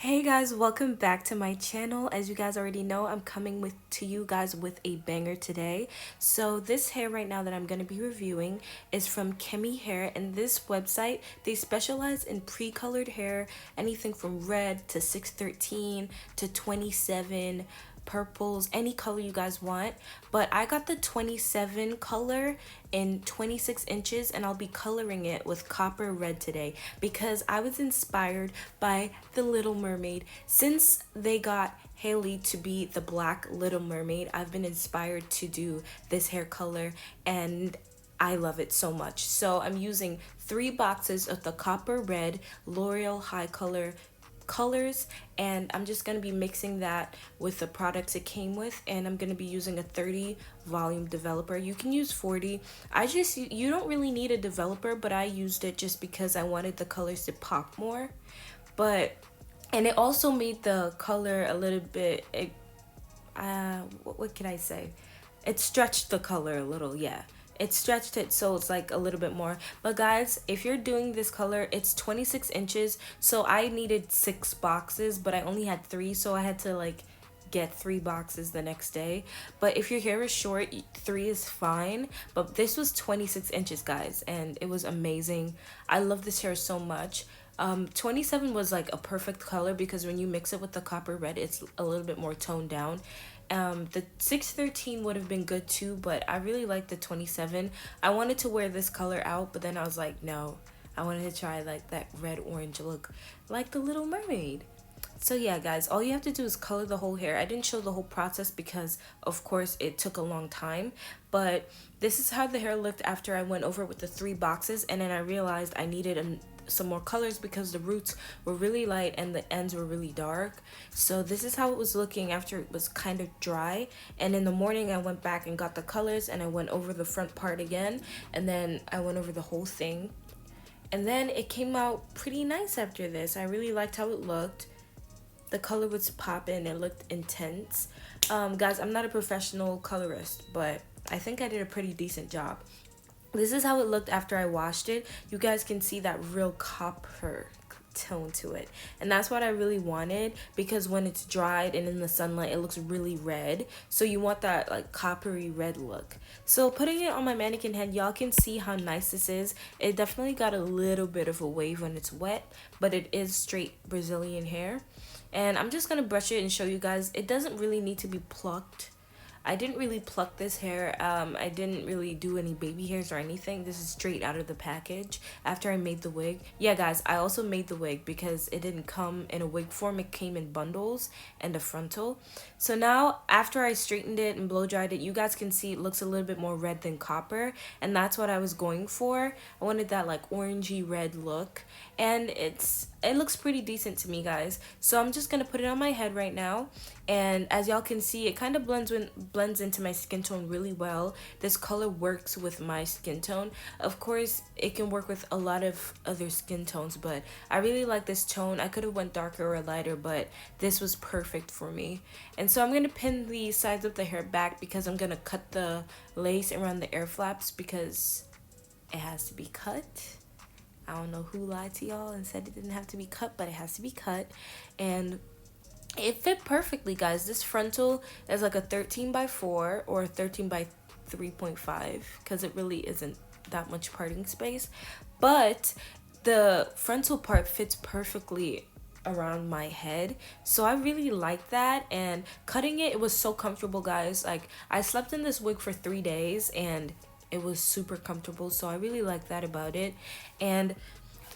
Hey guys, welcome back to my channel. As you guys already know, I'm coming to you guys with a banger today. So this hair right now that I'm going to be reviewing is from KemyHair, and this website, they specialize in pre-colored hair, anything from red to 613 to 27 purples, any color you guys want. But I got the 27 color in 26 inches, and I'll be coloring it with copper red today because I was inspired by the Little Mermaid. Since they got Haley to be the black Little Mermaid, I've been inspired to do this hair color, and I love it so much. So I'm using 3 boxes of the copper red L'Oreal High Color colors, and I'm just going to be mixing that with the products it came with, and I'm going to be using a 30 volume developer. You can use 40. You don't really need a developer, but I used it just because I wanted the colors to pop more. And it also made the color a little bit, what can I say? It stretched the color a little, yeah. It stretched it so it's like a little bit more. But guys, if you're doing this color, it's 26 inches. So I needed 6 boxes, but I only had 3. So I had to like get 3 boxes the next day. But if your hair is short, 3 is fine. But this was 26 inches, guys, and it was amazing. I love this hair so much. 27 was like a perfect color because when you mix it with the copper red, it's a little bit more toned down. The 613 would have been good too, but I really like the 27. I wanted to wear this color out, but then I was like, no, I wanted to try like that red orange look like the Little Mermaid. So yeah, guys, all you have to do is color the whole hair. I didn't show the whole process because of course it took a long time, but this is how the hair looked after I went over with the 3 boxes, and then I realized I needed some more colors because the roots were really light and the ends were really dark. So this is how it was looking after it was kind of dry, and in the morning I went back and got the colors, and I went over the front part again, and then I went over the whole thing, and then it came out pretty nice after this. I really liked how it looked. The color was popping, it looked intense. Guys, I'm not a professional colorist, but I think I did a pretty decent job. This is how it looked after I washed it. You guys can see that real copper tone to it, and that's what I really wanted because when it's dried and in the sunlight, it looks really red. So you want that like coppery red look. So putting it on my mannequin head, y'all can see how nice this is. It definitely got a little bit of a wave when it's wet, but it is straight Brazilian hair. And I'm just gonna brush it and show you guys. It doesn't really need to be plucked. I didn't really pluck this hair. I didn't really do any baby hairs or anything. This is straight out of the package after I made the wig. Yeah, guys, I also made the wig because it didn't come in a wig form. It came in bundles and a frontal. So now after I straightened it and blow dried it, you guys can see it looks a little bit more red than copper, and that's what I was going for. I wanted that like orangey red look, and it looks pretty decent to me, guys. So I'm just gonna put it on my head right now, and as y'all can see, it kind of blends into my skin tone really well. This color works with my skin tone. Of course, it can work with a lot of other skin tones, but I really like this tone. I could have went darker or lighter, but this was perfect for me. And so I'm gonna pin the sides of the hair back because I'm gonna cut the lace around the air flaps because it has to be cut. I don't know who lied to y'all and said it didn't have to be cut, but it has to be cut. And it fit perfectly, guys. This frontal is like a 13 by 4 or a 13 by 3.5 because it really isn't that much parting space. But the frontal part fits perfectly around my head, so I really like that. And cutting it was so comfortable, guys. Like, I slept in this wig for 3 days and it was super comfortable, so I really like that about it. And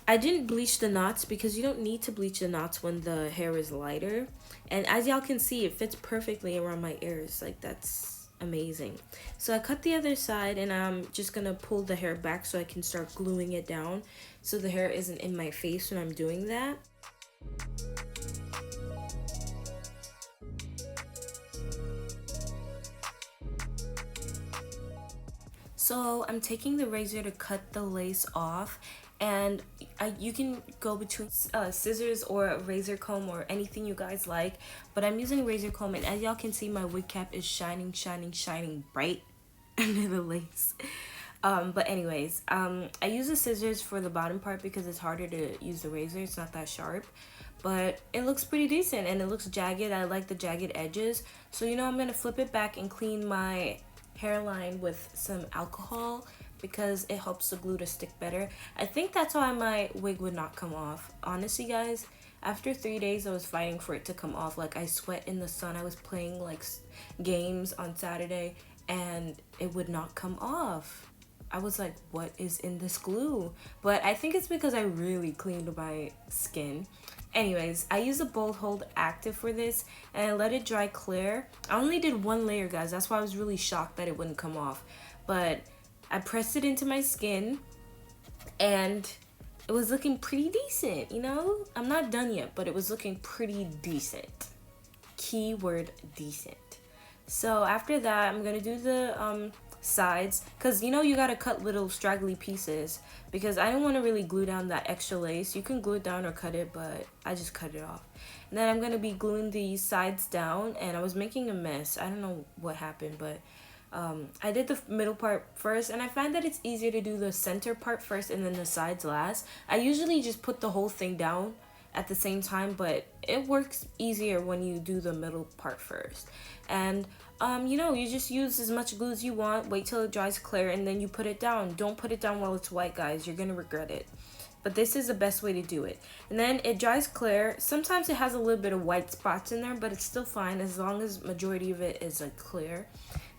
I didn't bleach the knots because you don't need to bleach the knots when the hair is lighter. And as y'all can see, it fits perfectly around my ears. Like, that's amazing. So I cut the other side, and I'm just gonna pull the hair back so I can start gluing it down so the hair isn't in my face when I'm doing that. So I'm taking the razor to cut the lace off, and you can go between scissors or a razor comb or anything you guys like, but I'm using razor comb, and as y'all can see, my wig cap is shining bright under the lace. But anyways, I use the scissors for the bottom part because it's harder to use the razor. It's not that sharp, but it looks pretty decent and it looks jagged. I like the jagged edges. So, you know, I'm going to flip it back and clean my hairline with some alcohol because it helps the glue to stick better. I think that's why my wig would not come off. Honestly, guys, after 3 days, I was fighting for it to come off. Like, I sweat in the sun. I was playing, like, games on Saturday, and it would not come off. I was like, what is in this glue? But I think it's because I really cleaned my skin. Anyways, I use a Bold Hold Active for this, and I let it dry clear. I only did one layer, guys. That's why I was really shocked that it wouldn't come off. But I pressed it into my skin, and it was looking pretty decent, you know? I'm not done yet, but it was looking pretty decent. Keyword decent. So after that, I'm gonna do the sides, because you know you gotta cut little straggly pieces because I don't want to really glue down that extra lace. You can glue it down or cut it, but I just cut it off. And then I'm gonna be gluing the sides down, and I was making a mess. I don't know what happened, but I did the middle part first, and I find that it's easier to do the center part first and then the sides last. I usually just put the whole thing down at the same time, but it works easier when you do the middle part first. And you know, you just use as much glue as you want, wait till it dries clear, and then you put it down. Don't put it down while it's white, guys. You're gonna regret it. But this is the best way to do it. And then it dries clear. Sometimes it has a little bit of white spots in there, but it's still fine as long as majority of it is like clear.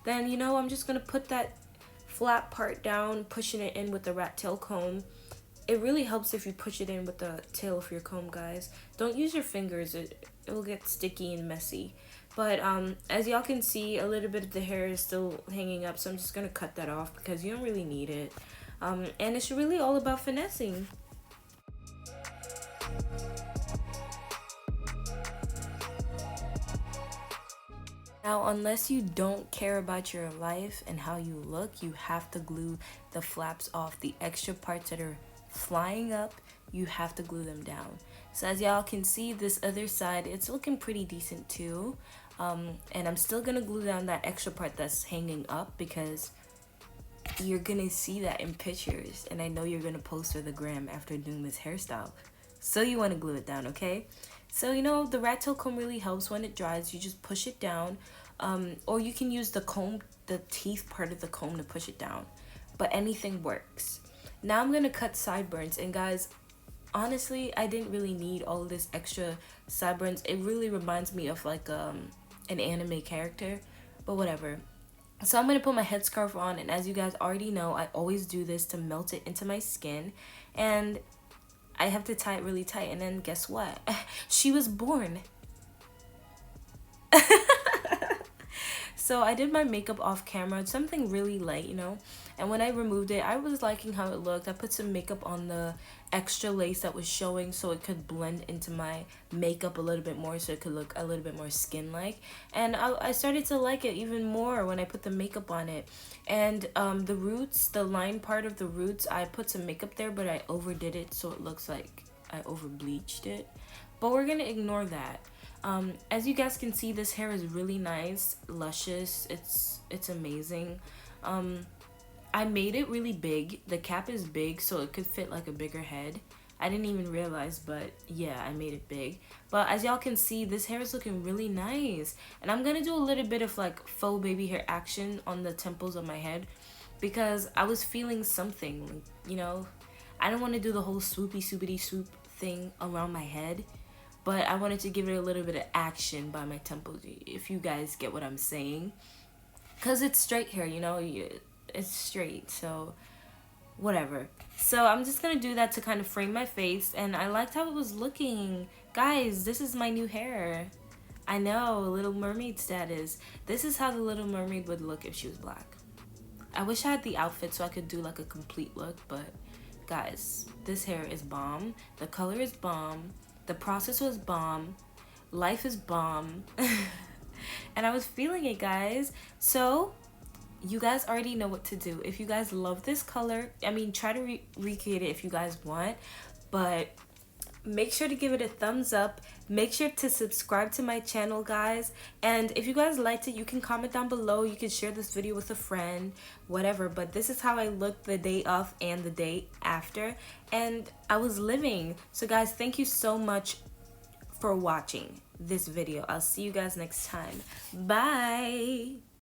Then, you know, I'm just gonna put that flat part down, pushing it in with the rat tail comb. It really helps if you push it in with the tail of your comb, guys. Don't use your fingers. It will get sticky and messy. But as y'all can see, a little bit of the hair is still hanging up, so I'm just gonna cut that off because you don't really need it. And it's really all about finessing. Now, unless you don't care about your life and how you look, you have to glue the flaps off. The extra parts that are flying up, you have to glue them down. So as y'all can see, this other side, it's looking pretty decent too. And I'm still gonna glue down that extra part that's hanging up because you're gonna see that in pictures, and I know you're gonna post for the gram after doing this hairstyle. So you wanna glue it down, okay? So, you know, the rat tail comb really helps when it dries. You just push it down, or you can use the comb, the teeth part of the comb to push it down. But anything works. Now I'm gonna cut sideburns, and guys, honestly, I didn't really need all of this extra sideburns. It really reminds me of like an anime character, but whatever. So I'm gonna put my headscarf on, and as you guys already know, I always do this to melt it into my skin, and I have to tie it really tight. And then guess what? She was born. So I did my makeup off camera. It's something really light, you know. And when I removed it, I was liking how it looked. I put some makeup on the extra lace that was showing so it could blend into my makeup a little bit more, so it could look a little bit more skin-like. And I started to like it even more when I put the makeup on it. And the roots, the line part of the roots, I put some makeup there, but I overdid it so it looks like I over bleached it. But we're gonna ignore that. As you guys can see, this hair is really nice, luscious. It's amazing. I made it really big. The cap is big, so it could fit like a bigger head. I didn't even realize, but yeah, I made it big. But as y'all can see, this hair is looking really nice. And I'm gonna do a little bit of like faux baby hair action on the temples of my head because I was feeling something, you know. I don't want to do the whole swoopy swoopity swoop thing around my head, but I wanted to give it a little bit of action by my temples, if you guys get what I'm saying. Because it's straight hair, you know, it's straight, so whatever. So I'm just going to do that to kind of frame my face, and I liked how it was looking. Guys, this is my new hair. I know, Little Mermaid status. This is how the Little Mermaid would look if she was black. I wish I had the outfit so I could do like a complete look, but guys, this hair is bomb. The color is bomb. The process was bomb. Life is bomb. And I was feeling it, guys. So you guys already know what to do. If you guys love this color, I mean, try to recreate it if you guys want. But make sure to give it a thumbs up. Make sure to subscribe to my channel, guys. And if you guys liked it, you can comment down below. You can share this video with a friend, whatever. But this is how I looked the day of and the day after. And I was living. So guys, thank you so much for watching this video. I'll see you guys next time. Bye.